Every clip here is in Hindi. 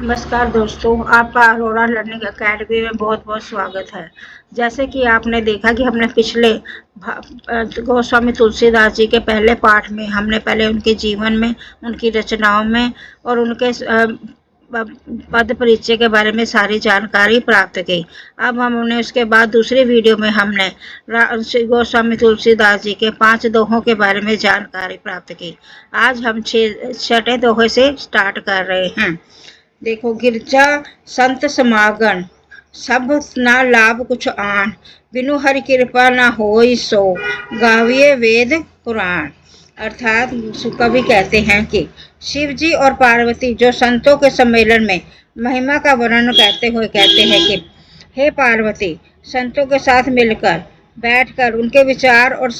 नमस्कार दोस्तों, आपका अरोड़ा लर्निंग अकेडमी में बहुत बहुत स्वागत है। जैसे कि आपने देखा कि हमने पिछले गोस्वामी तुलसीदास जी के पहले पाठ में हमने पहले उनके जीवन में, उनकी रचनाओं में और उनके पद परिचय के बारे में सारी जानकारी प्राप्त की। अब हमने उसके बाद दूसरी वीडियो में हमने गोस्वामी तुलसीदास जी के 5 दोहों के बारे में जानकारी प्राप्त की। आज हम 6ठे दोहे से स्टार्ट कर रहे हैं। देखो, गिरजा संत समागम सब ना लाभ कुछ आन, बिनु हरि कृपा ना होई सो, गाविये वेद पुराण। अर्थात कवि कहते हैं कि शिव जी और पार्वती जो संतों के सम्मेलन में महिमा का वर्णन करते हुए कहते हैं कि हे पार्वती, संतों के साथ मिलकर बैठकर उनके विचार और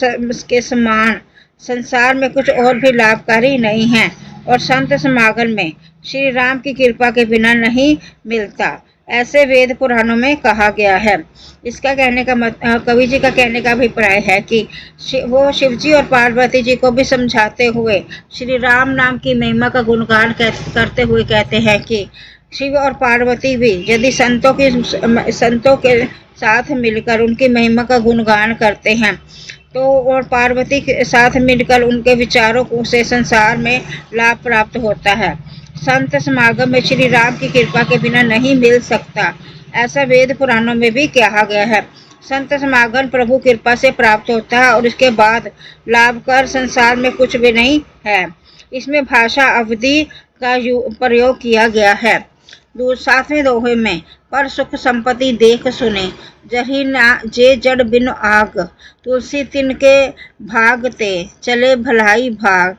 के समान संसार में कुछ और भी लाभकारी नहीं है, और संत समागम में श्री राम की कृपा के बिना नहीं मिलता, ऐसे वेद पुराणों में कहा गया है। इसका कहने का कवि जी का कहने का अभिप्राय है कि वो शिव जी और पार्वती जी को भी समझाते हुए श्री राम नाम की महिमा का गुणगान करते हुए कहते हैं कि शिव और पार्वती भी यदि संतों के साथ मिलकर उनकी महिमा का गुणगान करते हैं तो और पार्वती के साथ मिलकर उनके विचारों से संसार में लाभ प्राप्त होता है। संत समागम में श्री राम की कृपा के बिना नहीं मिल सकता, ऐसा वेद पुराणों में भी कहा गया है। संत समागम प्रभु कृपा से प्राप्त होता है और इसके बाद लाभ कर संसार में कुछ भी नहीं है। इसमें भाषा अवधि का प्रयोग किया गया है। 7वें दोहे में पर सुख संपत्ति देख सुने, जही ना जे जड़ बिन आग, तुलसी तिनके भागते चले भलाई भाग।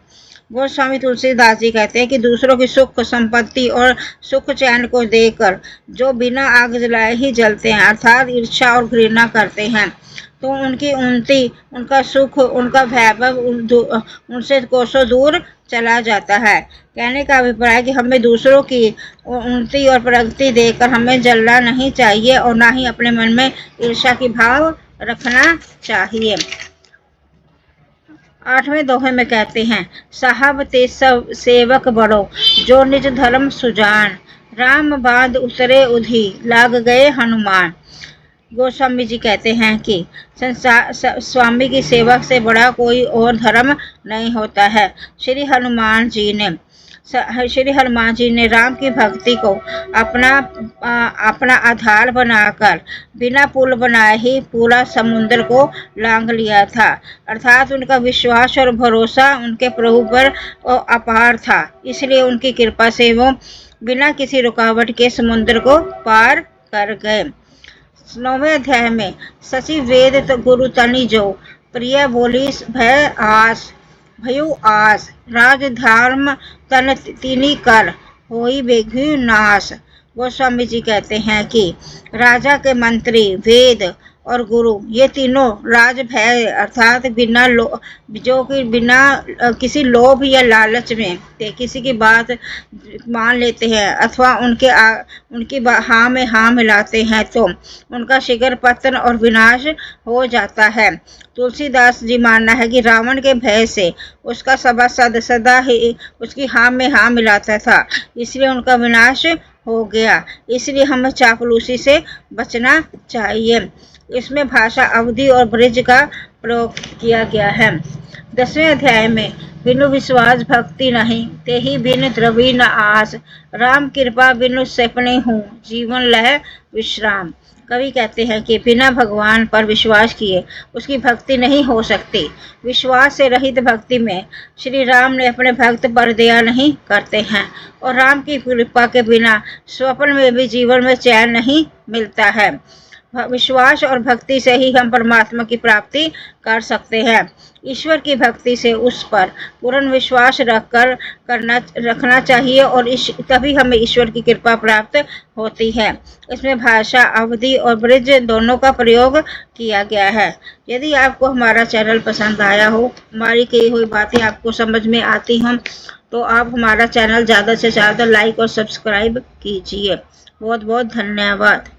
गोस्वामी तुलसीदास जी कहते हैं कि दूसरों की सुख संपत्ति और सुख चैन को देखकर जो बिना आग जलाए ही जलते हैं, अर्थात ईर्ष्या और घृणा करते हैं, तो उनकी उन्नति, उनका सुख, उनका वैभव उनसे कोसों दूर चला जाता है। कहने का अभिप्राय कि हमें दूसरों की उन्नति और प्रगति देखकर हमें जलना नहीं चाहिए और ना ही अपने मन में ईर्ष्या की भाव रखना चाहिए। 8वें दोहे में कहते हैं, साहब ते सब सेवक बड़ो, जो निज धर्म सुजान, राम बाद उतरे उधी, लाग गए हनुमान। गोस्वामी जी कहते हैं कि स्वामी की सेवा से बड़ा कोई और धर्म नहीं होता है। श्री हनुमान जी ने राम की भक्ति को अपना आधार बनाकर बिना पुल बनाए ही पूरा समुद्र को लांघ लिया था, अर्थात उनका विश्वास और भरोसा उनके प्रभु पर अपार था। इसलिए उनकी कृपा से वो बिना किसी रुकावट के समुद्र को पार कर गए। 9वें अध्याय में सची वेद गुरु तनि जो, प्रिय बोली भय आस, भयु आस, राज धर्म तन तिनी कर, होई बेघु नाश। गोस्वामी जी कहते हैं कि राजा के मंत्री, वेद और गुरु, ये तीनों राज भय अर्थात बिना किसी लोभ या लालच में किसी की बात मान लेते हैं अथवा उनकी हाँ में हाँ मिलाते हैं तो उनका शीघ्र पतन और विनाश हो जाता है। तुलसीदास जी मानना है कि रावण के भय से उसका सभासद सदा ही उसकी हाँ में हाँ मिलाता था, इसलिए उनका विनाश हो गया। इसलिए हमें चापलूसी से बचना चाहिए। इसमें भाषा अवधि और ब्रज का प्रयोग किया गया है। 10वें अध्याय में बिनु विश्वास भक्ति नहीं, ते ही बिन द्रवी न आस, राम कृपा बिनु सपने हूँ, जीवन लह विश्राम। कवि कहते हैं कि बिना भगवान पर विश्वास किए उसकी भक्ति नहीं हो सकती। विश्वास से रहित भक्ति में श्री राम ने अपने भक्त पर दया नहीं करते हैं, और राम की कृपा के बिना स्वप्न में भी जीवन में चैन नहीं मिलता है। विश्वास और भक्ति से ही हम परमात्मा की प्राप्ति कर सकते हैं। ईश्वर की भक्ति से उस पर पूर्ण विश्वास रखना चाहिए और तभी हमें ईश्वर की कृपा प्राप्त होती है। इसमें भाषा अवधि और ब्रज दोनों का प्रयोग किया गया है। यदि आपको हमारा चैनल पसंद आया हो, हमारी कही हुई बातें आपको समझ में आती हों, तो आप हमारा चैनल ज़्यादा से ज़्यादा लाइक और सब्सक्राइब कीजिए। बहुत बहुत धन्यवाद।